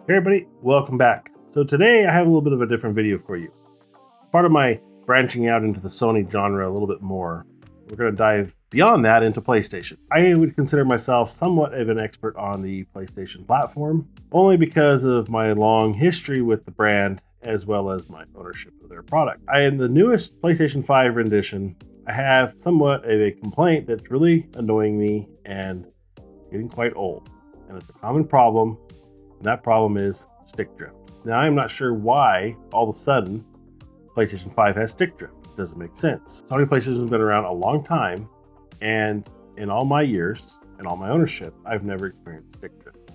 Hey everybody, welcome back. So today I have a little bit of a different video for you. Part of my branching out into the Sony genre a little bit more, we're going to dive beyond that into PlayStation. I would consider myself somewhat of an expert on the PlayStation platform, only because of my long history with the brand as well as my ownership of their product. In the newest PlayStation 5 rendition, I have somewhat of a complaint that's really annoying me and getting quite old. And it's a common problem. And that problem is stick drift. Now, I'm not sure why all of a sudden PlayStation 5 has stick drift. It doesn't make sense. Sony PlayStation has been around a long time, and in all my years and all my ownership, I've never experienced stick drift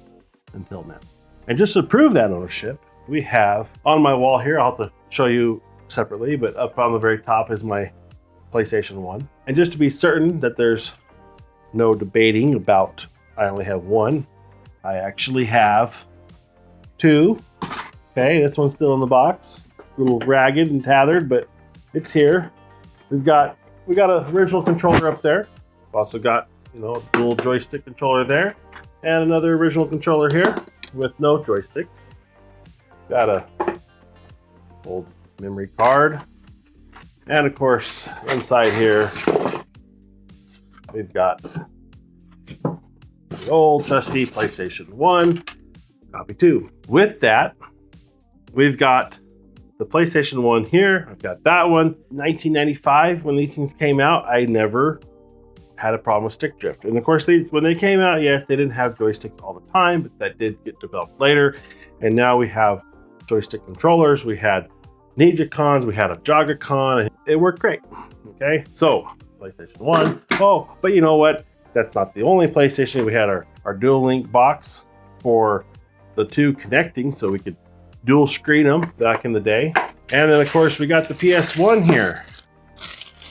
until now. And just to prove that ownership, we have on my wall here, I'll have to show you separately, but up on the very top is my PlayStation 1. And just to be certain that there's no debating about I only have one, I actually have two. Okay, this one's still in the box, a little ragged and tattered, but it's here. We've got an original controller up there. We've also got a dual joystick controller there, and another original controller here with no joysticks. Got a old memory card, and of course inside here we've got the old trusty PlayStation 1. Copy 2. With that, we've got the PlayStation 1 here. I've got that one. 1995, when these things came out, I never had a problem with stick drift. And of course, when they came out, yes, they didn't have joysticks all the time, but that did get developed later. And now we have joystick controllers. We had Ninja-Cons. We had a Joga-Con. It worked great. Okay, so PlayStation 1. Oh, but you know what? That's not the only PlayStation. We had our Dual Link box for the two connecting so we could dual screen them back in the day. And then of course we got the PS1 here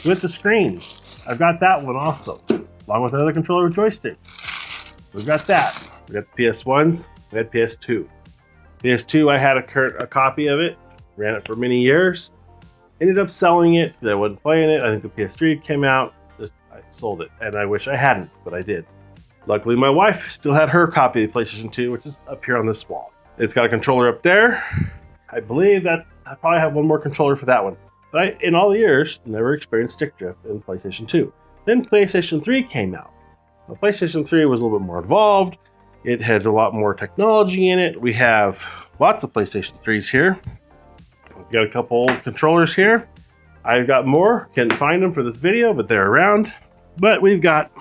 with the screen. I've got that one also, along with another controller with joysticks. We've got that. We got the PS1s, we had PS2. PS2, I had a copy of it, ran it for many years, ended up selling it because I wasn't playing it. I think the PS3 came out, I sold it, and I wish I hadn't, but I did. Luckily, my wife still had her copy of the PlayStation 2, which is up here on this wall. It's got a controller up there. I believe that I probably have one more controller for that one. But in all the years, never experienced stick drift in PlayStation 2. Then PlayStation 3 came out. Now, PlayStation 3 was a little bit more involved. It had a lot more technology in it. We have lots of PlayStation 3s here. We've got a couple old controllers here. I've got more. Can't find them for this video, but they're around. But we've got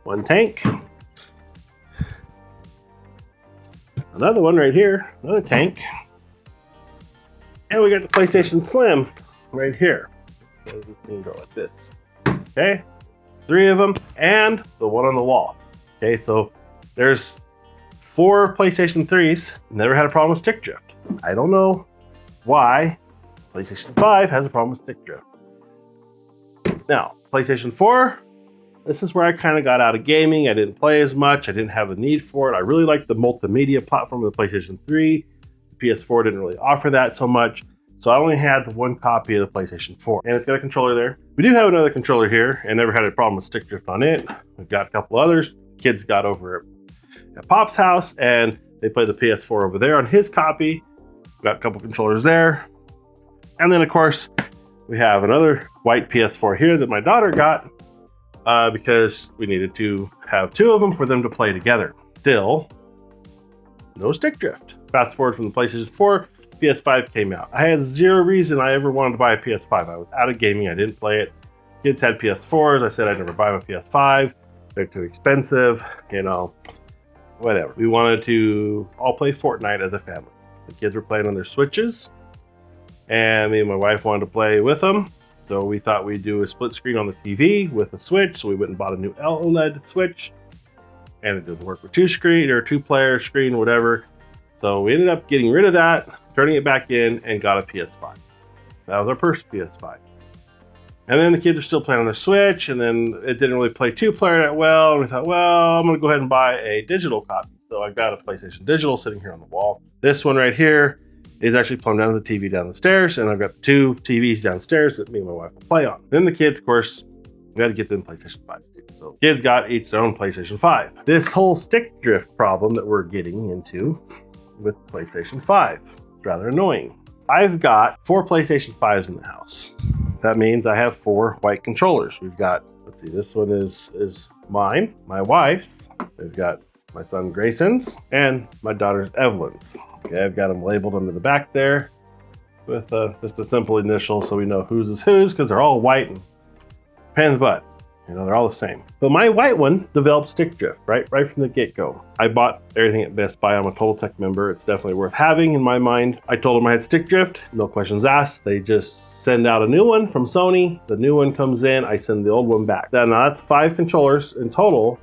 one tank, another one right here, another tank, and we got the PlayStation Slim right here. How does this thing go like this? Okay, 3 of them, and the one on the wall. Okay, so there's 4 PlayStation 3s. Never had a problem with stick drift. I don't know why PlayStation 5 has a problem with stick drift. Now, PlayStation 4. This is where I kind of got out of gaming. I didn't play as much. I didn't have the need for it. I really liked the multimedia platform of the PlayStation 3. The PS4 didn't really offer that so much. So I only had the one copy of the PlayStation 4. And it's got a controller there. We do have another controller here and never had a problem with stick drift on it. We've got a couple others. Kids got over at Pop's house and they played the PS4 over there on his copy. We've got a couple controllers there. And then of course, we have another white PS4 here that my daughter got. Because we needed to have 2 of them for them to play together. Still, no stick drift. Fast forward from the PlayStation 4, PS5 came out. I had zero reason I ever wanted to buy a PS5. I was out of gaming. I didn't play it. Kids had PS4s. I said I'd never buy my PS5. They're too expensive, whatever. We wanted to all play Fortnite as a family. The kids were playing on their Switches, and me and my wife wanted to play with them. So we thought we'd do a split screen on the TV with a Switch. So we went and bought a new OLED Switch, and it doesn't work with 2-player screen, whatever. So we ended up getting rid of that, turning it back in, and got a PS5. That was our first PS5. And then the kids were still playing on their Switch, and then it didn't really play 2-player that well. And we thought, well, I'm going to go ahead and buy a digital copy. So I got a PlayStation Digital sitting here on the wall. This one right here is actually plumbed down to the TV down the stairs, and I've got 2 TVs downstairs that me and my wife will play on. Then the kids, of course, we had to get them PlayStation 5 too. So kids got each their own PlayStation 5. This whole stick drift problem that we're getting into with PlayStation 5 is rather annoying. I've got 4 PlayStation 5s in the house. That means I have 4 white controllers. We've got, let's see, this one is mine, my wife's. We've got my son Grayson's and my daughter's Evelyn's. Okay, I've got them labeled under the back there with just a simple initial so we know whose is whose, because they're all white and pain in the butt. You know, they're all the same. But my white one developed stick drift right from the get-go. I bought everything at Best Buy. I'm a Total Tech member. It's definitely worth having in my mind. I told them I had stick drift. No questions asked. They just send out a new one from Sony. The new one comes in. I send the old one back. Now that's 5 controllers in total.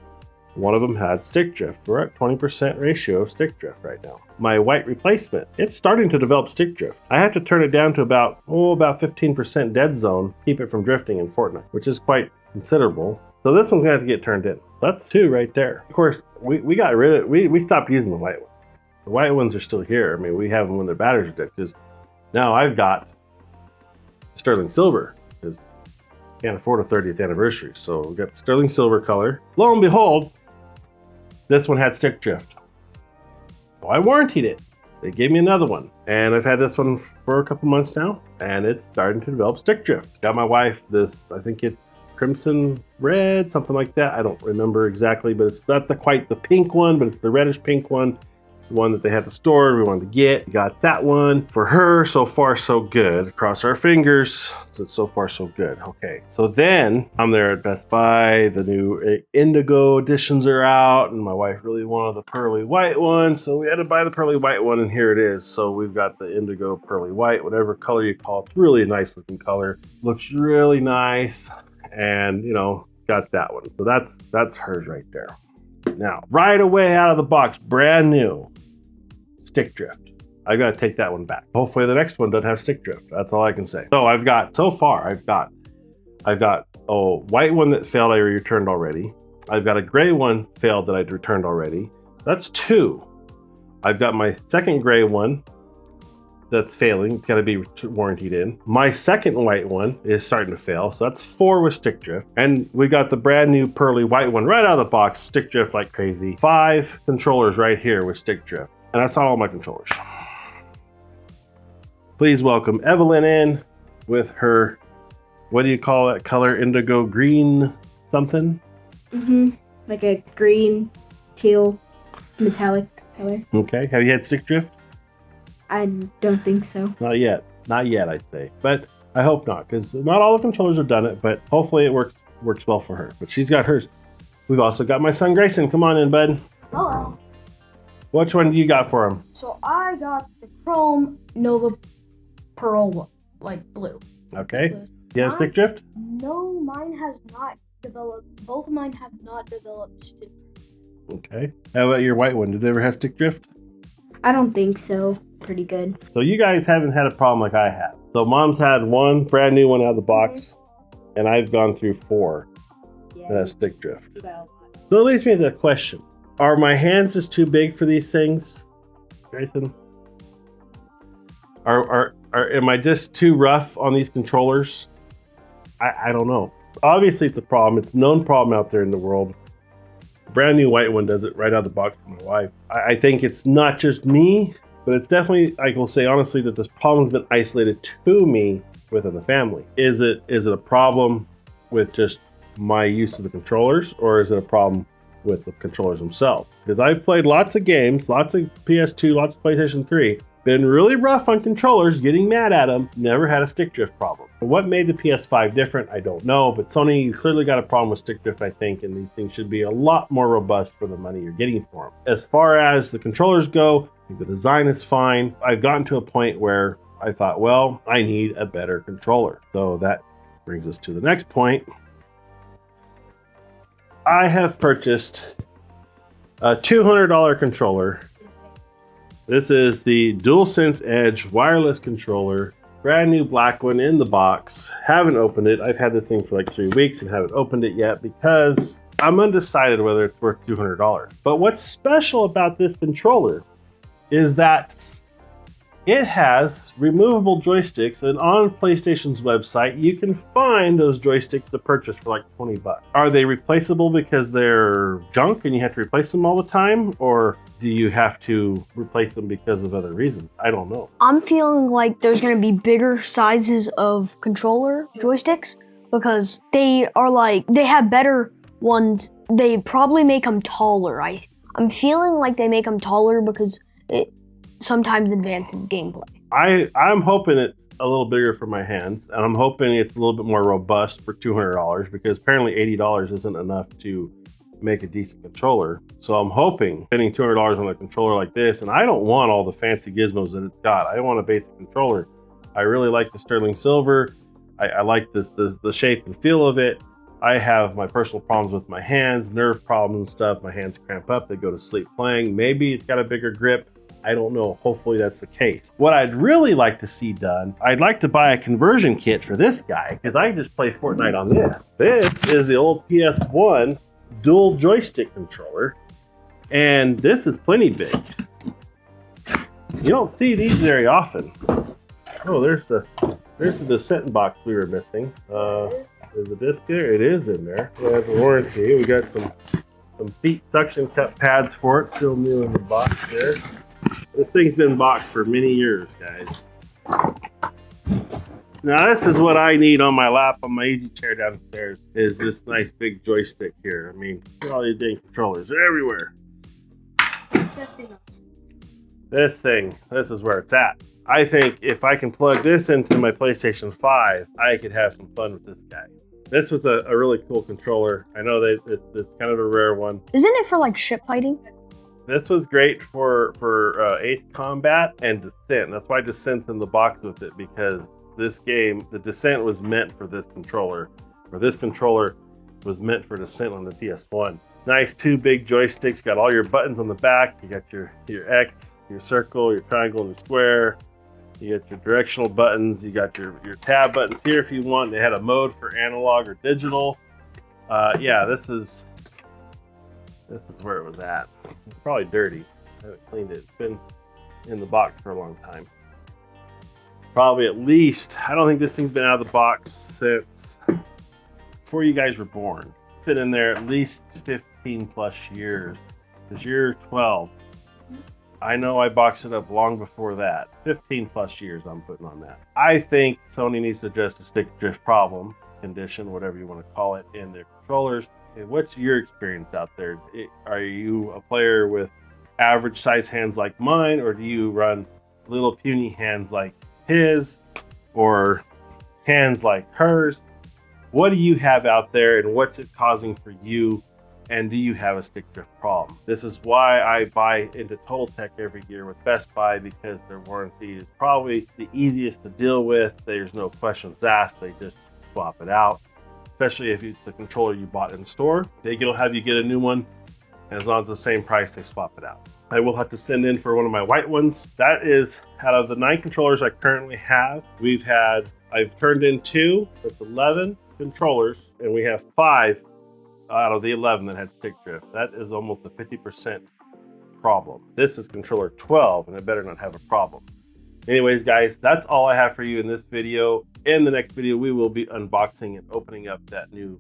One of them had stick drift. We're at 20% ratio of stick drift right now. My white replacement, it's starting to develop stick drift. I have to turn it down to about 15% dead zone, keep it from drifting in Fortnite, which is quite considerable. So this one's gonna have to get turned in. That's 2 right there. Of course, we got rid of, we stopped using the white ones. The white ones are still here. I mean, we have them when their batteries are dead, because now I've got sterling silver, because can't afford a 30th anniversary. So we got the sterling silver color. Lo and behold, this one had stick drift. So I warrantied it. They gave me another one, and I've had this one for a couple months now, and it's starting to develop stick drift. Got my wife this, I think it's crimson red, something like that. I don't remember exactly, but it's not quite the pink one, but it's the reddish pink one. The one that they had to store, we wanted to get. Got that one for her. So far, so good. Cross our fingers. So far, so good. Okay, so then I'm there at Best Buy. The new indigo editions are out, and my wife really wanted the pearly white one, so we had to buy the pearly white one, and here it is. So we've got the indigo pearly white, whatever color you call it. It's really a nice looking color. Looks really nice, and you know, got that one. So that's hers right there. Now, right away out of the box, brand new, stick drift. I gotta take that one back. Hopefully the next one doesn't have stick drift. That's all I can say. So I've got a white one that failed, I returned already. I've got a gray one failed that I'd returned already. That's 2. I've got my second gray one that's failing. It's got to be warranted in. My second white one is starting to fail, so that's 4 with stick drift. And we got the brand new pearly white one right out of the box, stick drift like crazy. 5 controllers right here with stick drift. And that's not all my controllers. Please welcome Evelyn in with her, what do you call that color? Indigo green something? Like a green, teal, metallic color. Okay, have you had stick drift? I don't think so. Not yet, I'd say. But I hope not, because not all the controllers have done it, but hopefully it works well for her. But she's got hers. We've also got my son Grayson. Come on in, bud. Hello. Which one do you got for him? So I got the Chrome Nova Pearl, like blue. Okay. Blue. You have stick drift? No, mine has not developed. Both of mine have not developed stick drift. Okay. How about your white one? Did it ever have stick drift? I don't think so. Pretty good. So you guys haven't had a problem like I have. So mom's had one brand new one out of the box, and I've gone through 4 that have stick drift. So it leads me to the question. Are my hands just too big for these things, Grayson? Am I just too rough on these controllers? I don't know. Obviously it's a problem. It's a known problem out there in the world. Brand new white one does it right out of the box for my wife. I think it's not just me, but it's definitely, I will say honestly, that this problem's been isolated to me within the family. Is it a problem with just my use of the controllers, or is it a problem with the controllers themselves? Because I've played lots of games, lots of PS2, lots of PlayStation 3, been really rough on controllers, getting mad at them, never had a stick drift problem. What made the PS5 different, I don't know, but Sony, you clearly got a problem with stick drift, I think, and these things should be a lot more robust for the money you're getting for them. As far as the controllers go, the design is fine. I've gotten to a point where I thought, well, I need a better controller. So that brings us to the next point. I have purchased a $200 controller. This is the DualSense Edge wireless controller. Brand new black one in the box. Haven't opened it. I've had this thing for like 3 weeks and haven't opened it yet because I'm undecided whether it's worth $200. But what's special about this controller is that It has removable joysticks, and on PlayStation's website, you can find those joysticks to purchase for like 20 bucks. Are they replaceable because they're junk and you have to replace them all the time? Or do you have to replace them because of other reasons? I don't know. I'm feeling like there's gonna be bigger sizes of controller joysticks because they have better ones. They probably make them taller. I'm feeling like they make them taller because it sometimes advances gameplay. I'm hoping it's a little bigger for my hands, and I'm hoping it's a little bit more robust for $200 because apparently $80 isn't enough to make a decent controller. So I'm hoping spending $200 on a controller like this, and I don't want all the fancy gizmos that it's got. I want a basic controller. I really like the sterling silver. I like the shape and feel of it. I have my personal problems with my hands, nerve problems and stuff. My hands cramp up, they go to sleep playing. Maybe it's got a bigger grip. I don't know. Hopefully that's the case. What I'd really like to see done, I'd like to buy a conversion kit for this guy because I just play Fortnite on this. This is the old PS1 dual joystick controller, and this is plenty big. You don't see these very often. Oh, there's the Descent box we were missing. Is the disc there? It is in there. We have the warranty. We got some feet suction cup pads for it, still new in the box there. This thing's been boxed for many years, guys. Now this is what I need on my lap on my easy chair downstairs, is this nice big joystick here. I mean, look at all these dang controllers, they're everywhere. This is where it's at. I think if I can plug this into my PlayStation 5, I could have some fun with this guy. This was a really cool controller. I know that it's kind of a rare one. Isn't it for like ship fighting? This was great for Ace Combat and Descent. That's why Descent's in the box with it, because this game, the Descent was meant for this controller, or this controller was meant for Descent on the PS1. Nice two big joysticks, got all your buttons on the back. You got your X, your circle, your triangle, and your square. You got your directional buttons. You got your tab buttons here if you want. They had a mode for analog or digital. Yeah, this is where it was at. It's probably dirty. I haven't cleaned it. It's been in the box for a long time. Probably at least, I don't think this thing's been out of the box since before you guys were born. It's been in there at least 15 plus years, because you're 12. I know I boxed it up long before that. 15 plus years I'm putting on that. I think Sony needs to address the stick drift problem, condition, whatever you want to call it, in their controllers. What's your experience out there? Are you a player with average size hands like mine, or do you run little puny hands like his, or hands like hers? What do you have out there, and what's it causing for you? And do you have a stick drift problem? This is why I buy into Total Tech every year with Best Buy, because their warranty is probably the easiest to deal with. There's no questions asked. They just swap it out. Especially if it's the controller you bought in store. They'll have you get a new one, and as long as it's the same price, they swap it out. I will have to send in for one of my white ones. That is, out of the 9 controllers I currently have, I've turned in 2, that's 11 controllers, and we have 5 out of the 11 that had stick drift. That is almost a 50% problem. This is controller 12, and it better not have a problem. Anyways, guys, that's all I have for you in this video. In the next video, we will be unboxing and opening up that new,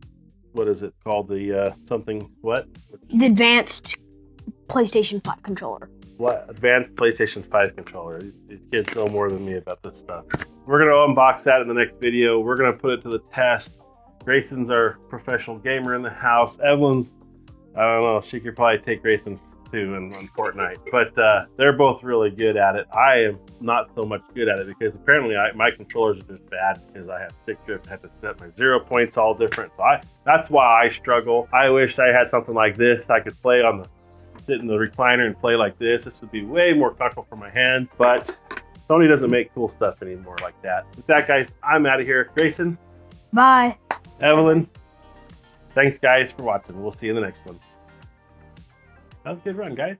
what is it called? The The advanced PlayStation 5 controller. What? Advanced PlayStation 5 controller. These kids know more than me about this stuff. We're going to unbox that in the next video. We're going to put it to the test. Grayson's our professional gamer in the house. Evelyn's, I don't know, she could probably take Grayson too in Fortnite, but they're both really good at it. I am not so much good at it because apparently my controllers are just bad because I have stick drift. I have to set my 0 points all different. So that's why I struggle. I wish I had something like this. I could play sit in the recliner and play like this. This would be way more comfortable for my hands, but Sony doesn't make cool stuff anymore like that. With that, guys, I'm out of here. Grayson. Bye. Evelyn. Thanks, guys, for watching. We'll see you in the next one. That was a good run, guys.